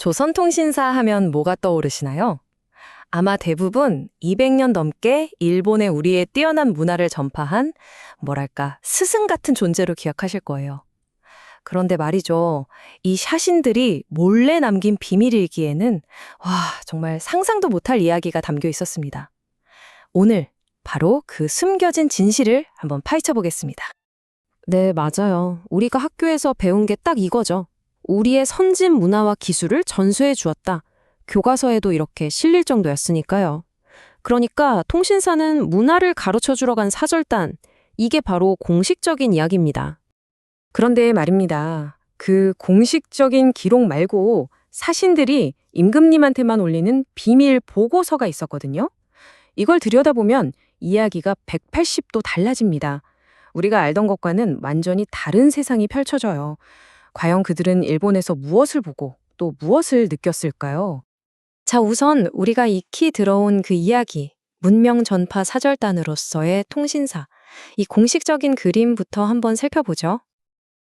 조선통신사 하면 뭐가 떠오르시나요? 아마 대부분 200년 넘게 일본의 우리의 뛰어난 문화를 전파한 뭐랄까 스승 같은 존재로 기억하실 거예요. 그런데 말이죠. 이 샤신들이 몰래 남긴 비밀일기에는 와, 정말 상상도 못할 이야기가 담겨 있었습니다. 오늘 바로 그 숨겨진 진실을 한번 파헤쳐 보겠습니다. 네, 맞아요. 우리가 학교에서 배운 게 딱 이거죠. 우리의 선진 문화와 기술을 전수해 주었다. 교과서에도 이렇게 실릴 정도였으니까요. 그러니까 통신사는 문화를 가르쳐 주러 간 사절단, 이게 바로 공식적인 이야기입니다. 그런데 말입니다. 그 공식적인 기록 말고 사신들이 임금님한테만 올리는 비밀 보고서가 있었거든요. 이걸 들여다보면 이야기가 180도 달라집니다. 우리가 알던 것과는 완전히 다른 세상이 펼쳐져요. 과연 그들은 일본에서 무엇을 보고 또 무엇을 느꼈을까요? 자, 우선 우리가 익히 들어온 그 이야기, 문명 전파 사절단으로서의 통신사, 이 공식적인 그림부터 한번 살펴보죠.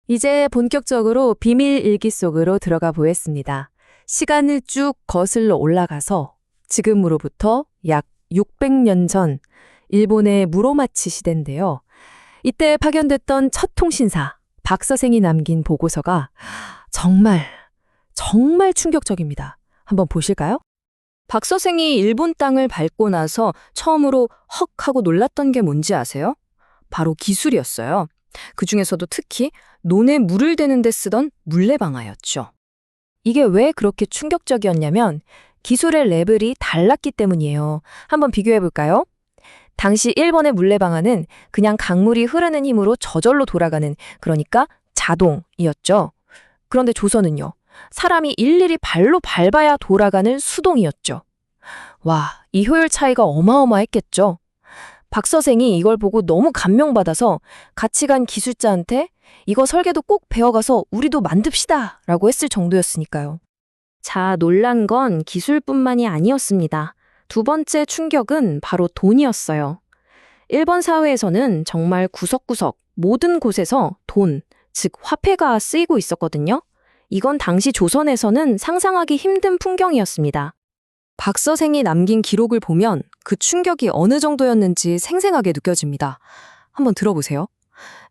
이제 본격적으로 비밀 일기 속으로 들어가 보겠습니다. 시간을 쭉 거슬러 올라가서 지금으로부터 약 600년 전 일본의 무로마치 시대인데요. 이때 파견됐던 첫 통신사 박서생이 남긴 보고서가 정말 충격적입니다. 한번 보실까요? 박서생이 일본 땅을 밟고 나서 처음으로 헉 하고 놀랐던 게 뭔지 아세요? 바로 기술이었어요. 그중에서도 특히 논에 물을 대는 데 쓰던 물레방아였죠. 이게 왜 그렇게 충격적이었냐면 기술의 레벨이 달랐기 때문이에요. 한번 비교해 볼까요? 당시 일본의 물레방아는 그냥 강물이 흐르는 힘으로 저절로 돌아가는, 그러니까 자동이었죠. 그런데 조선은요. 사람이 일일이 발로 밟아야 돌아가는 수동이었죠. 와, 이 효율 차이가 어마어마했겠죠. 박 선생이 이걸 보고 너무 감명받아서 같이 간 기술자한테 이거 설계도 꼭 배워가서 우리도 만듭시다 라고 했을 정도였으니까요. 자, 놀란 건 기술뿐만이 아니었습니다. 두 번째 충격은 바로 돈이었어요. 일본 사회에서는 정말 구석구석 모든 곳에서 돈, 즉 화폐가 쓰이고 있었거든요. 이건 당시 조선에서는 상상하기 힘든 풍경이었습니다. 박 선생이 남긴 기록을 보면 그 충격이 어느 정도였는지 생생하게 느껴집니다. 한번 들어보세요.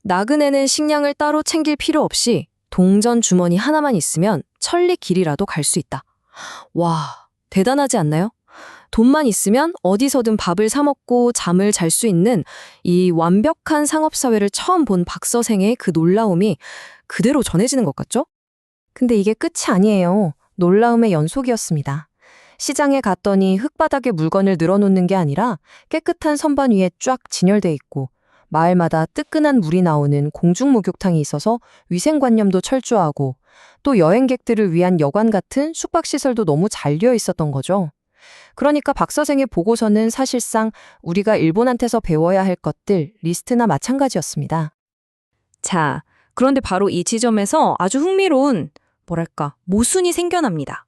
나그네는 식량을 따로 챙길 필요 없이 동전 주머니 하나만 있으면 천리 길이라도 갈 수 있다. 와, 대단하지 않나요? 돈만 있으면 어디서든 밥을 사 먹고 잠을 잘 수 있는 이 완벽한 상업사회를 처음 본 박 선생의 그 놀라움이 그대로 전해지는 것 같죠? 근데 이게 끝이 아니에요. 놀라움의 연속이었습니다. 시장에 갔더니 흙바닥에 물건을 늘어놓는 게 아니라 깨끗한 선반 위에 쫙 진열돼 있고 마을마다 뜨끈한 물이 나오는 공중목욕탕이 있어서 위생관념도 철저하고 또 여행객들을 위한 여관 같은 숙박시설도 너무 잘 되어 있었던 거죠. 그러니까 박 선생의 보고서는 사실상 우리가 일본한테서 배워야 할 것들 리스트나 마찬가지였습니다. 자, 그런데 바로 이 지점에서 아주 흥미로운 모순이 생겨납니다.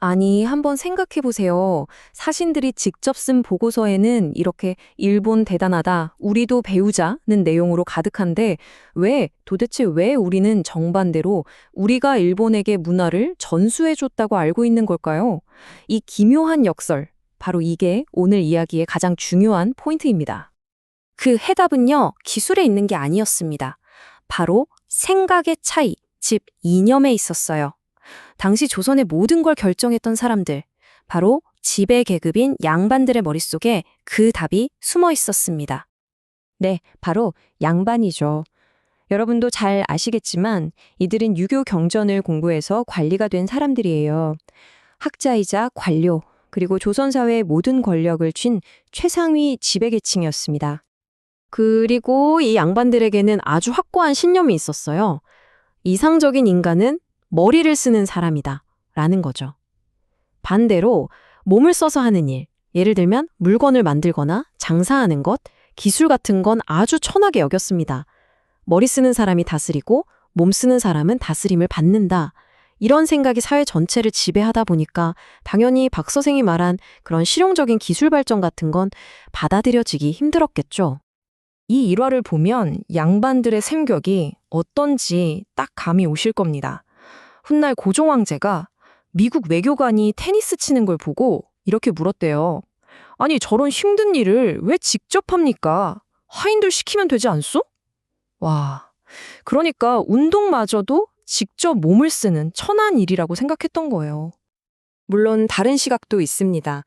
아니, 한번 생각해 보세요. 사신들이 직접 쓴 보고서에는 이렇게 일본 대단하다, 우리도 배우자는 내용으로 가득한데 도대체 왜 우리는 정반대로 우리가 일본에게 문화를 전수해줬다고 알고 있는 걸까요? 이 기묘한 역설, 바로 이게 오늘 이야기의 가장 중요한 포인트입니다. 그 해답은요, 기술에 있는 게 아니었습니다. 바로 생각의 차이, 즉 이념에 있었어요. 당시 조선의 모든 걸 결정했던 사람들, 바로 지배 계급인 양반들의 머릿속에 그 답이 숨어 있었습니다. 네, 바로 양반이죠. 여러분도 잘 아시겠지만 이들은 유교 경전을 공부해서 관리가 된 사람들이에요. 학자이자 관료, 그리고 조선 사회의 모든 권력을 쥔 최상위 지배계층이었습니다. 그리고 이 양반들에게는 아주 확고한 신념이 있었어요. 이상적인 인간은 머리를 쓰는 사람이다 라는 거죠. 반대로 몸을 써서 하는 일, 예를 들면 물건을 만들거나 장사하는 것, 기술 같은 건 아주 천하게 여겼습니다. 머리 쓰는 사람이 다스리고 몸 쓰는 사람은 다스림을 받는다. 이런 생각이 사회 전체를 지배하다 보니까 당연히 박 선생이 말한 그런 실용적인 기술 발전 같은 건 받아들여지기 힘들었겠죠. 이 일화를 보면 양반들의 셈격이 어떤지 딱 감이 오실 겁니다. 훗날 고종 황제가 미국 외교관이 테니스 치는 걸 보고 이렇게 물었대요. 아니, 저런 힘든 일을 왜 직접 합니까? 하인들 시키면 되지 않소? 와, 그러니까 운동마저도 직접 몸을 쓰는 천한 일이라고 생각했던 거예요. 물론 다른 시각도 있습니다.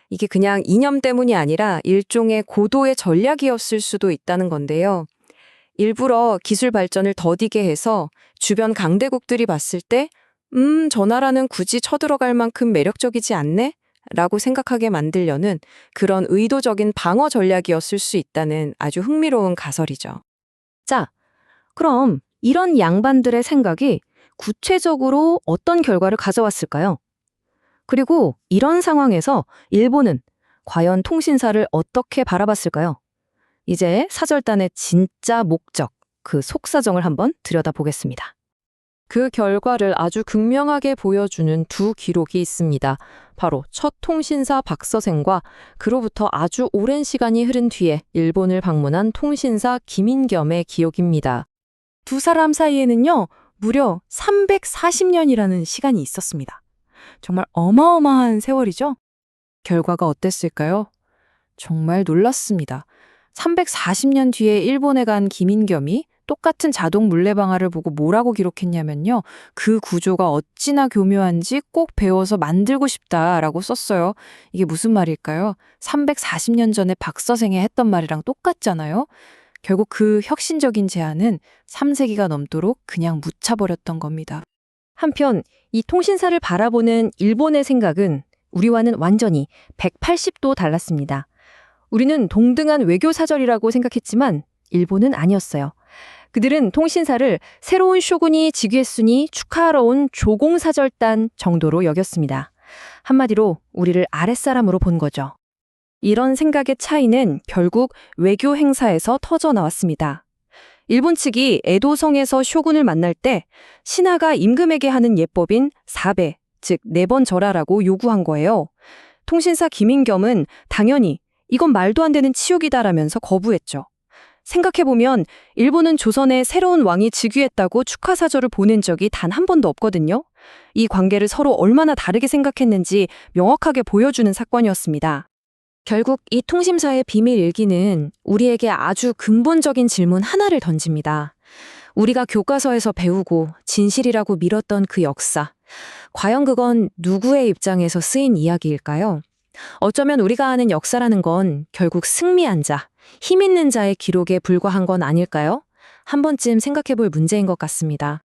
이게 그냥 이념 때문이 아니라 일종의 고도의 전략이었을 수도 있다는 건데요. 일부러 기술 발전을 더디게 해서 주변 강대국들이 봤을 때 저 나라는 굳이 쳐들어갈 만큼 매력적이지 않네? 라고 생각하게 만들려는 그런 의도적인 방어 전략이었을 수 있다는 아주 흥미로운 가설이죠. 자, 그럼 이런 양반들의 생각이 구체적으로 어떤 결과를 가져왔을까요? 그리고 이런 상황에서 일본은 과연 통신사를 어떻게 바라봤을까요? 이제 사절단의 진짜 목적, 그 속사정을 한번 들여다보겠습니다. 그 결과를 아주 극명하게 보여주는 두 기록이 있습니다. 바로 첫 통신사 박서생과 그로부터 아주 오랜 시간이 흐른 뒤에 일본을 방문한 통신사 김인겸의 기록입니다. 두 사람 사이에는요, 무려 340년이라는 시간이 있었습니다. 정말 어마어마한 세월이죠? 결과가 어땠을까요? 정말 놀랐습니다. 340년 뒤에 일본에 간 김인겸이 똑같은 자동 물레방아를 보고 뭐라고 기록했냐면요. 그 구조가 어찌나 교묘한지 꼭 배워서 만들고 싶다라고 썼어요. 이게 무슨 말일까요? 340년 전에 박서생이 했던 말이랑 똑같잖아요. 결국 그 혁신적인 제안은 3세기가 넘도록 그냥 묻혀버렸던 겁니다. 한편 이 통신사를 바라보는 일본의 생각은 우리와는 완전히 180도 달랐습니다. 우리는 동등한 외교사절이라고 생각했지만 일본은 아니었어요. 그들은 통신사를 새로운 쇼군이 즉위했으니 축하하러 온 조공사절단 정도로 여겼습니다. 한마디로 우리를 아랫사람으로 본 거죠. 이런 생각의 차이는 결국 외교 행사에서 터져 나왔습니다. 일본 측이 에도성에서 쇼군을 만날 때 신하가 임금에게 하는 예법인 사배, 즉 4번 절하라고 요구한 거예요. 통신사 김인겸은 당연히 이건 말도 안 되는 치욕이다라면서 거부했죠. 생각해보면 일본은 조선에 새로운 왕이 즉위했다고 축하사절을 보낸 적이 단 한 번도 없거든요. 이 관계를 서로 얼마나 다르게 생각했는지 명확하게 보여주는 사건이었습니다. 결국 이 통신사의 비밀 일기는 우리에게 아주 근본적인 질문 하나를 던집니다. 우리가 교과서에서 배우고 진실이라고 믿었던 그 역사, 과연 그건 누구의 입장에서 쓰인 이야기일까요? 어쩌면 우리가 아는 역사라는 건 결국 승리한 자, 힘 있는 자의 기록에 불과한 건 아닐까요? 한 번쯤 생각해 볼 문제인 것 같습니다.